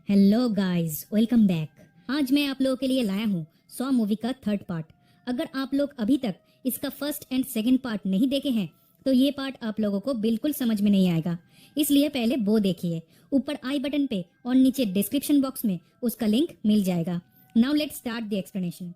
Hello guys, welcome back. आज मैं आप लोगों के लिए लाया हूँ सॉ मूवी का थर्ड पार्ट। अगर आप लोग अभी तक इसका फर्स्ट एंड सेकंड पार्ट नहीं देखे हैं तो ये पार्ट आप लोगों को बिल्कुल समझ में नहीं आएगा, इसलिए पहले वो देखिए। ऊपर आई बटन पे और नीचे डिस्क्रिप्शन बॉक्स में उसका लिंक मिल जाएगा। Now let's start the explanation.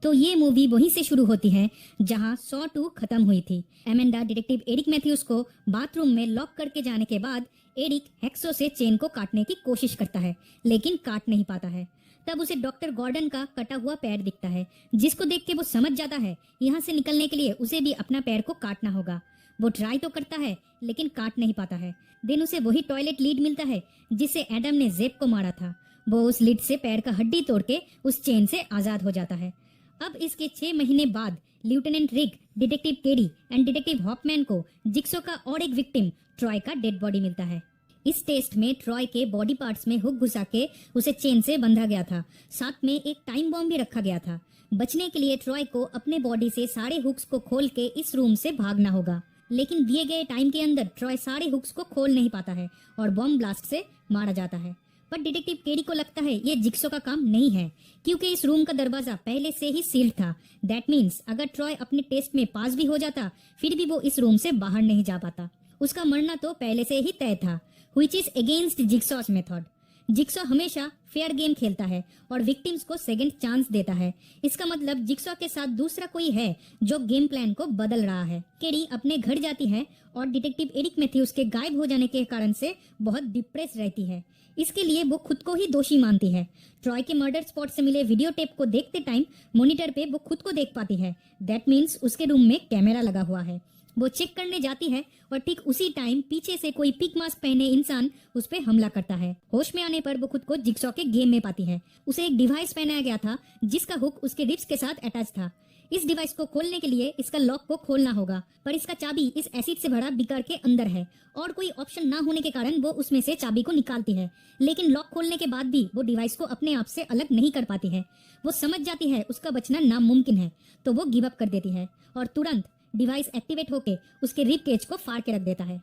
तो ये मूवी वहीं से शुरू होती है जहां सॉ 2 खत्म हुई थी। एमेंडा डिटेक्टिव एरिक मैथ्यूज को बाथरूम में लॉक करके जाने के बाद एरिक हैक्सो से चेन को काटने की कोशिश करता है, लेकिन काट नहीं पाता है। तब उसे डॉक्टर गॉर्डन का कटा हुआ पैर दिखता है, जिसको देख के वो समझ जाता है यहाँ से निकलने के लिए उसे भी अपना पैर को काटना होगा। वो ट्राई तो करता है लेकिन काट नहीं पाता है। देन उसे वही टॉयलेट लीड मिलता है जिससे एडम ने जेब को मारा था। वो उस लीड से पैर का हड्डी तोड़ के उस चेन से आजाद हो जाता है। अब इसके 6 महीने बाद lieutenant Rigg, detective Kerry and detective Hoffman को जिक्सो का और एक विक्टिम ट्रॉय का डेड बॉडी मिलता है। इस टेस्ट में ट्रॉय के बॉडी पार्ट्स में हुक घुसा के उसे चेन से बंधा गया था। साथ में एक टाइम बॉम्ब भी रखा गया था। बचने के लिए ट्रॉय को अपने बॉडी से सारे हुक्स को खोल के इस रूम से भागना होगा, लेकिन दिए गए टाइम के अंदर ट्रॉय सारे हुक्स को खोल नहीं पाता है और बॉम्ब ब्लास्ट से मारा जाता है। पर डिटेक्टिव केडी को लगता है ये जिक्सो का काम नहीं है, क्योंकि इस रूम का दरवाजा पहले से ही सील्ड था। दैट मीन्स अगर ट्रॉय अपने टेस्ट में पास भी हो जाता फिर भी वो इस रूम से बाहर नहीं जा पाता। उसका मरना तो पहले से ही तय था, which is against Jigsaw's method. Jigsaw हमेशा फेयर गेम खेलता है और विक्टिम्स को सेकंड चांस देता है। इसका मतलब जिक्सो के साथ दूसरा कोई है जो गेम प्लान को बदल रहा है। केडी अपने घर जाती है और डिटेक्टिव एरिक मैथ्यूज के गायब हो जाने के कारण से बहुत डिप्रेस रहती है। इसके लिए वो खुद को ही दोषी मानती है। ट्रॉय के मर्डर स्पॉट से मिले वीडियो टेप को देखते टाइम मॉनिटर पे वो खुद को देख पाती है। दैट मीन्स उसके रूम में कैमरा लगा हुआ है। वो चेक करने जाती है और ठीक उसी टाइम पीछे से कोई पिक मास्क पहने इंसान उस पे हमला करता है। होश में आने पर वो खुद को जिक्सॉ के गेम में पाती है। उसे एक डिवाइस पहनाया गया था जिसका हुक उसके रिब्स के साथ अटैच था। इस डिवाइस को खोलने के लिए इसका लॉक को खोलना होगा, पर इसका चाबी इस एसिड से भरा बिकर के अंदर है और कोई ऑप्शन ना होने के कारण वो उसमें से चाबी को निकालती है। लेकिन लॉक खोलने के बाद भी वो डिवाइस को अपने आप से अलग नहीं कर पाती है। वो समझ जाती है उसका बचना नामुमकिन है, तो वो गिव अप कर देती है और तुरंत डिवाइस एक्टिवेट होके उसके रिब केज को फाड़ के रख देता है।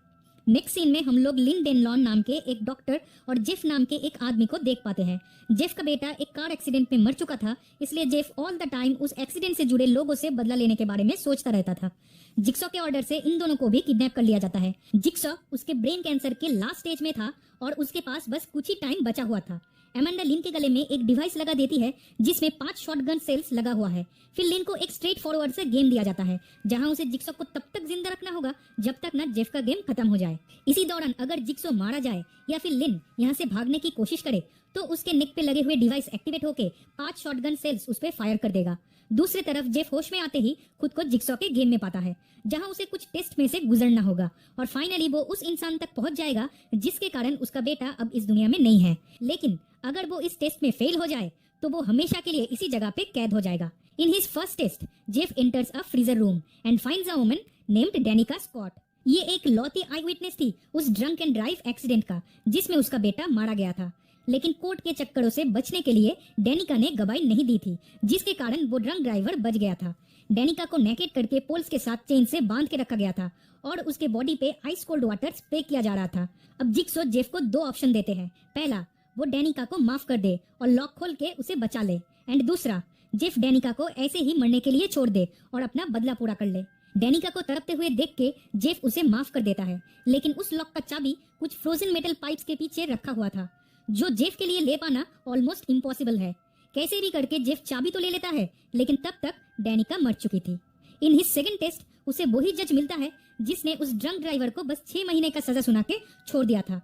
नेक्स्ट सीन में हम लोग लिन डेनलॉन नाम के एक डॉक्टर और जेफ नाम के एक आदमी को देख पाते हैं। जेफ का बेटा एक कार एक्सीडेंट में मर चुका था, इसलिए जेफ ऑल द टाइम उस एक्सीडेंट से जुड़े लोगों से बदला लेने के बारे में सोचता रहता था। जिक्सॉ के ऑर्डर से इन दोनों को भी किडनैप कर लिया जाता है। जिक्सॉ उसके ब्रेन कैंसर के लास्ट स्टेज में था और उसके पास बस कुछ ही टाइम बचा हुआ था। एमेंडा लिन के गले में एक डिवाइस लगा देती है जिसमें 5 शॉटगन सेल्स लगा हुआ है। फिर लिन को एक स्ट्रेट फॉरवर्ड से गेम दिया जाता है जहां उसे जिक्सॉ को तब तक जिंदा रखना होगा जब तक ना जेफ का गेम खत्म हो जाए। इसी दौरान अगर जिक्सॉ मारा जाए या फिर लिन यहाँ से भागने की कोशिश करे तो उसके नेक पे लगे हुए डिवाइस एक्टिवेट होके 5 शॉटगन सेल्स उस पे फायर कर देगा। दूसरी तरफ जेफ होश में आते ही खुद को जिक्सॉ के गेम में पाता है जहां उसे कुछ टेस्ट में से गुजरना होगा और फाइनली वो उस इंसान तक पहुंच जाएगा जिसके कारण उसका बेटा अब इस दुनिया में नहीं है। लेकिन अगर वो इस टेस्ट में फेल हो जाए तो वो हमेशा के लिए इसी जगह पे कैद हो जाएगा। In his first test Jeff enters a freezer room and finds a woman named Danica Scott. ये एक लौती आई विटनेस थी उस ड्रंक एंड ड्राइव एक्सीडेंट का जिसमें उसका बेटा मारा गया था। लेकिन कोर्ट के चक्करों से बचने के लिए डेनिका ने गवाही नहीं दी थी, जिसके कारण वो ड्रंक ड्राइवर बच गया था। डेनिका को नेकेट करके पोल्स के साथ चेन से बांध के रखा गया था और उसके बॉडी पे आइस कोल्ड वाटर स्प्रे किया जा रहा था। अब जिक्सो जेफ को 2 ऑप्शन देते हैं। पहला, वो डेनिका को माफ कर दे और लॉक खोल के उसे बचा ले, एंड दूसरा, जेफ डेनिका को ऐसे ही मरने के लिए छोड़ दे और अपना बदला पूरा कर ले। डेनिका को तड़पते हुए देख के जेफ उसे माफ कर देता है, लेकिन उस लॉक का चाबी कुछ फ्रोजन मेटल पाइप्स के पीछे रखा हुआ था जो जेफ के लिए ले पाना ऑलमोस्ट इम्पॉसिबल है। कैसे भी करके जेफ चाबी तो ले लेता है, लेकिन तब तक डेनिका मर चुकी थी। इन हिज सेकंड टेस्ट उसे वही जज मिलता है जिसने उस ड्रंक ड्राइवर को बस 6 महीने का सजा सुना के छोड़ दिया था।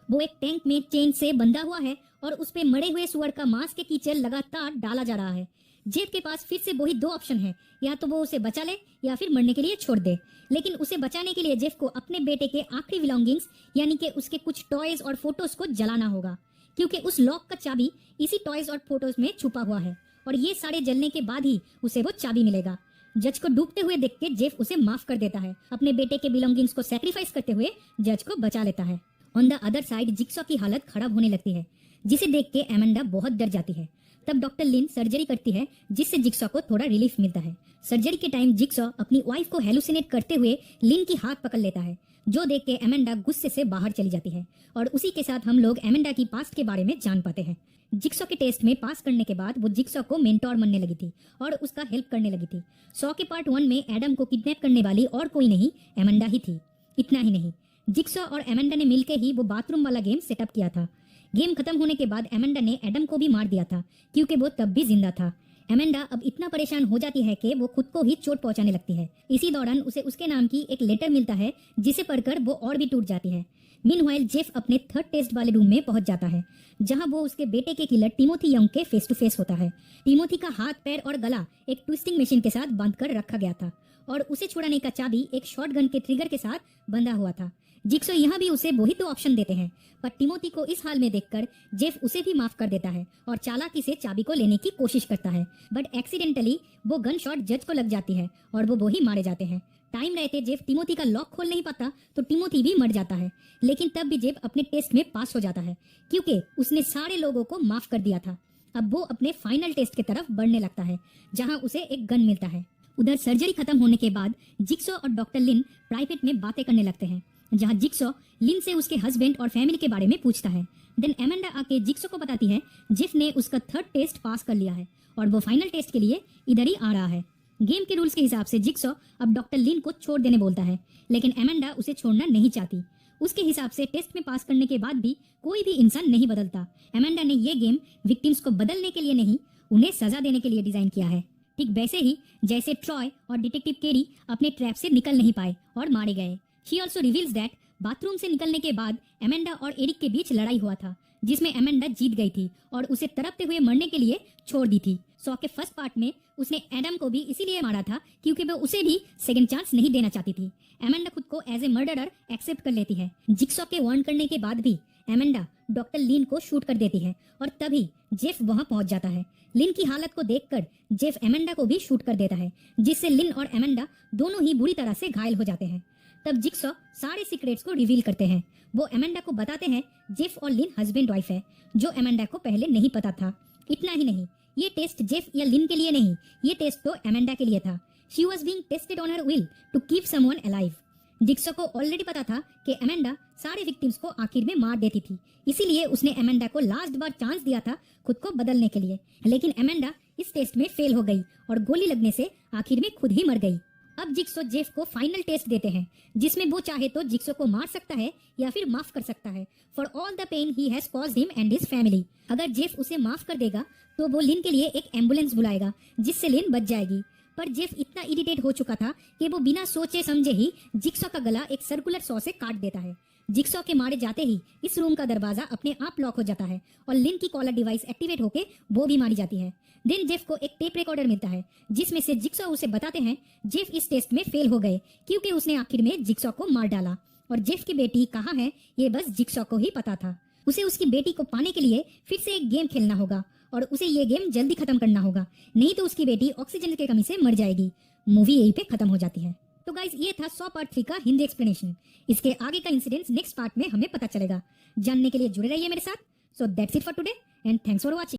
वो एक टैंक में चेन से बंधा हुआ है और उस पे मरे हुए सुअर का मांस के कीचड़ लगातार डाला जा रहा है। जेफ के पास फिर से वही 2 ऑप्शन है, या तो वो उसे बचा ले या फिर मरने के लिए छोड़ दे। लेकिन उसे बचाने के लिए जेफ को अपने बेटे के आखिरी बिलोंगिंग्स यानी कि उसके कुछ टॉयज और फोटोज को जलाना होगा, क्योंकि उस लॉक का चाबी इसी टॉयज और फोटोज में छुपा हुआ है और ये सारे जलने के बाद ही उसे वो चाबी मिलेगा। जज को डूबते हुए देख के जेफ उसे माफ कर देता है। अपने बेटे के बिलोंगिंग्स को सैक्रिफाइस करते हुए जज को बचा लेता है। On the other side jigsaw की हालत खराब होने लगती है, जिसे देख के एमेंडा बहुत डर जाती है। तब डॉक्टर लिन सर्जरी करती है जिससे जिक्सॉ को थोड़ा रिलीफ मिलता है। सर्जरी के टाइम जिक्सॉ अपनी वाइफ को हेलुसिनेट करते हुए लिन की हाथ पकड़ लेता है, जो देख के एमेंडा गुस्से से बाहर चली जाती है और उसी के साथ हम लोग एमेंडा की पास्ट के बारे में जान पाते हैं। जिक्सॉ के टेस्ट में पास करने के बाद वो जिक्सॉ को मेंटोर मानने लगी थी और उसका हेल्प करने लगी थी। सॉ के पार्ट 1 में एडम को किडनैप करने वाली और कोई नहीं, एमेंडा ही थी। इतना ही नहीं, जिक्सॉ और एमेंडा ने मिलकर ही वो बाथरूम वाला गेम सेटअप किया था। गेम खत्म होने के बाद एमेंडा ने एडम को भी मार दिया था क्योंकि वो तब भी जिंदा था। एमेंडा अब इतना परेशान हो जाती है कि वो खुद को ही चोट पहुंचाने लगती है। इसी दौरान उसे उसके नाम की एक लेटर मिलता है जिसे पढ़कर वो और भी टूट जाती है। मीनवाइल जेफ अपने थर्ड टेस्ट वाले रूम में पहुंच जाता है जहां वो उसके बेटे के किलर टिमोथी यंग के फेस टू फेस होता है। टिमोथी का हाथ, पैर और गला एक ट्विस्टिंग मशीन के साथ बांध कर रखा गया था और उसे छुड़ाने का चाबी एक शॉटगन के ट्रिगर के साथ बंधा हुआ था। जिक्सॉ यहाँ भी उसे वही 2 ऑप्शन देते हैं, पर टिमोथी को इस हाल में देखकर जेफ उसे भी माफ कर देता है और चालाकी से चाबी को लेने की कोशिश करता है, बट एक्सीडेंटली वो गन शॉट जज को लग जाती है और वो ही मारे जाते हैं। टाइम रहते जेफ टिमोथी का लॉक खोल नहीं पाता तो टिमोथी भी मर जाता है, लेकिन तब भी जेफ अपने टेस्ट में पास हो जाता है क्योंकि उसने सारे लोगों को माफ कर दिया था। अब वो अपने फाइनल टेस्ट की तरफ बढ़ने लगता है जहाँ उसे एक गन मिलता है। उधर सर्जरी खत्म होने के बाद जिक्सॉ और डॉक्टर लिन प्राइवेट में बातें करने लगते हैं जहाँ जिक्सॉ लिन से उसके हस्बैंड और फैमिली के बारे में पूछता है। देन एमेंडा आके जिक्सॉ को बताती है जेफ ने उसका थर्ड टेस्ट पास कर लिया है और वो फाइनल टेस्ट के लिए इधर ही आ रहा है। गेम के रूल्स के हिसाब से जिक्सॉ अब डॉक्टर लिन को छोड़ देने बोलता है, लेकिन एमेंडा उसे छोड़ना नहीं चाहती। उसके हिसाब से टेस्ट में पास करने के बाद भी कोई भी इंसान नहीं बदलता। एमेंडा ने ये गेम विक्टिम्स को बदलने के लिए नहीं, उन्हें सजा देने के लिए डिजाइन किया है। ठीक वैसे ही जैसे ट्रॉय और डिटेक्टिव केरी अपने ट्रैप से निकल नहीं पाए और मारे गए। She also reveals that bathroom से निकलने के बाद एमेंडा और एरिक के बीच लड़ाई हुआ था जिसमें एमेंडा जीत गई थी और उसे तड़पते हुए मरने के लिए छोड़ दी थी। सॉ के फर्स्ट पार्ट में उसने एडम को भी इसीलिए मारा था क्योंकि वो उसे भी सेकंड चांस नहीं देना चाहती थी। एमेंडा खुद को एज ए मर्डरर एक्सेप्ट कर लेती है। जिक्सॉ के वार्न करने के बाद भी एमेंडा डॉक्टर लिन को शूट कर देती है और तभी जेफ वहां पहुंच जाता है। लिन की हालत को देखकर जेफ एमेंडा को भी शूट कर देता है जिससे लिन और एमेंडा दोनों ही बुरी तरह से घायल हो जाते हैं। तब जिक्सॉ सारे सीक्रेट्स को रिवील करते हैं। वो एमेंडा को बताते हैं जेफ और लिन हस्बैंड वाइफ है, जो एमेंडा को पहले नहीं पता था। इतना ही नहीं, ये टेस्ट जेफ या लिन के लिए नहीं, ये टेस्ट तो एमेंडा के लिए था। She was being tested on her will to keep someone alive. Jigsaw को ऑलरेडी पता था कि एमेंडा सारे विक्टिम्स को आखिर में मार देती थी, इसीलिए उसने एमेंडा को लास्ट बार चांस दिया था खुद को बदलने के लिए। लेकिन एमेंडा इस टेस्ट में फेल हो गई और गोली लगने से आखिर में खुद ही मर गई। अब जिक्सॉ जेफ को फाइनल टेस्ट देते हैं जिसमें वो चाहे तो जिक्सॉ को मार सकता है या फिर माफ कर सकता है for all the pain he has caused him and his family. अगर जेफ उसे माफ कर देगा तो वो लिन के लिए एक एम्बुलेंस बुलाएगा जिससे लिन बच जाएगी। पर जेफ इतना इरिटेट हो चुका था कि वो बिना सोचे समझे ही जिक्सॉ का गला एक सर्कुलर सॉ से काट देता है। जिक्सॉ के मारे जाते ही इस रूम का दरवाजा अपने आप लॉक हो जाता है और लिन की कॉलर डिवाइस एक्टिवेट होके वो भी मारी जाती है। देन जेफ को एक टेप रिकॉर्डर मिलता है जिसमें से जिक्सॉ उसे बताते हैं जेफ इस टेस्ट में फेल हो गए क्योंकि उसने आखिर में जिक्सॉ को मार डाला और जेफ की बेटी कहाँ है ये बस जिक्सॉ को ही पता था। उसे उसकी बेटी को पाने के लिए फिर से एक गेम खेलना होगा और उसे ये गेम जल्दी खत्म करना होगा, नहीं तो उसकी बेटी ऑक्सीजन की कमी से मर जाएगी। मूवी यहीं पे खत्म हो जाती है। तो गाइज ये था सॉ पार्ट 3 का हिंदी एक्सप्लेनेशन। इसके आगे का इंसिडेंट्स नेक्स्ट पार्ट में हमें पता चलेगा। जानने के लिए जुड़े रहिए मेरे साथ। So that's it for today and thanks for watching.